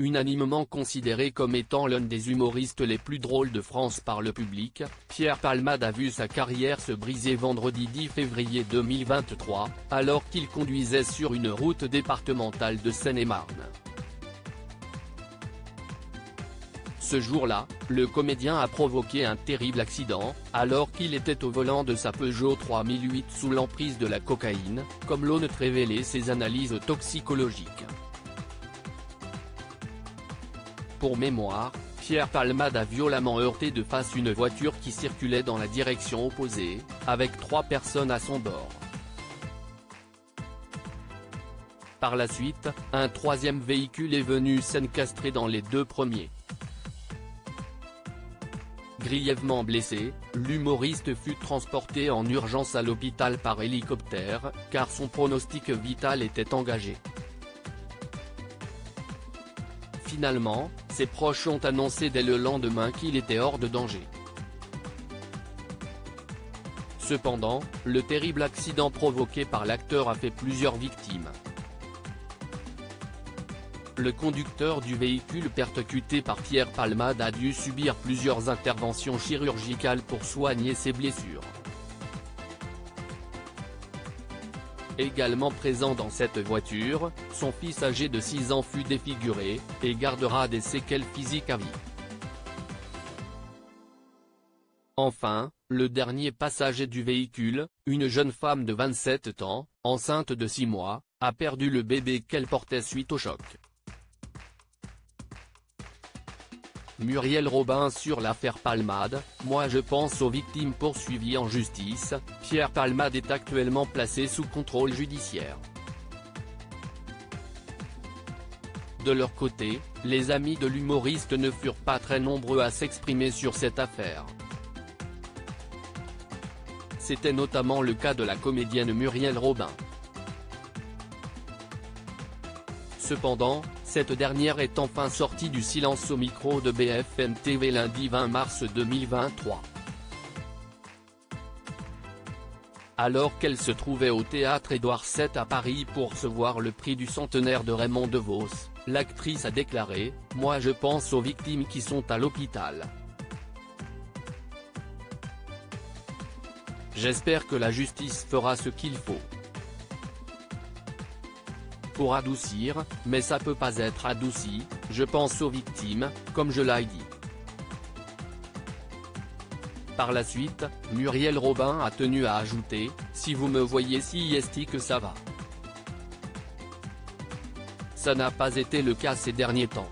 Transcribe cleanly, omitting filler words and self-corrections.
unanimement considéré comme étant l'un des humoristes les plus drôles de France par le public, Pierre Palmade a vu sa carrière se briser vendredi 10 février 2023, alors qu'il conduisait sur une route départementale de Seine-et-Marne. Ce jour-là, le comédien a provoqué un terrible accident, alors qu'il était au volant de sa Peugeot 3008 sous l'emprise de la cocaïne, comme l'ont révélé ses analyses toxicologiques. Pour mémoire, Pierre Palmade a violemment heurté de face une voiture qui circulait dans la direction opposée, avec 3 personnes à son bord. Par la suite, un 3e véhicule est venu s'encastrer dans les 2 premiers. Grièvement blessé, l'humoriste fut transporté en urgence à l'hôpital par hélicoptère, car son pronostic vital était engagé. Finalement, ses proches ont annoncé dès le lendemain qu'il était hors de danger. Cependant, le terrible accident provoqué par l'acteur a fait plusieurs victimes. Le conducteur du véhicule percuté par Pierre Palmade a dû subir plusieurs interventions chirurgicales pour soigner ses blessures. Également présent dans cette voiture, son fils âgé de 6 ans fut défiguré, et gardera des séquelles physiques à vie. Enfin, le dernier passager du véhicule, une jeune femme de 27 ans, enceinte de 6 mois, a perdu le bébé qu'elle portait suite au choc. Muriel Robin sur l'affaire Palmade: moi je pense aux victimes poursuivies en justice. Pierre Palmade est actuellement placé sous contrôle judiciaire. De leur côté, les amis de l'humoriste ne furent pas très nombreux à s'exprimer sur cette affaire. C'était notamment le cas de la comédienne Muriel Robin. Cependant, cette dernière est enfin sortie du silence au micro de BFM TV lundi 20 mars 2023. Alors qu'elle se trouvait au théâtre Édouard VII à Paris pour recevoir le prix du centenaire de Raymond DeVos, l'actrice a déclaré: moi je pense aux victimes qui sont à l'hôpital. J'espère que la justice fera ce qu'il faut pour adoucir, mais ça peut pas être adouci, je pense aux victimes, comme je l'ai dit. Par la suite, Muriel Robin a tenu à ajouter: si vous me voyez si esti que ça va. Ça n'a pas été le cas ces derniers temps.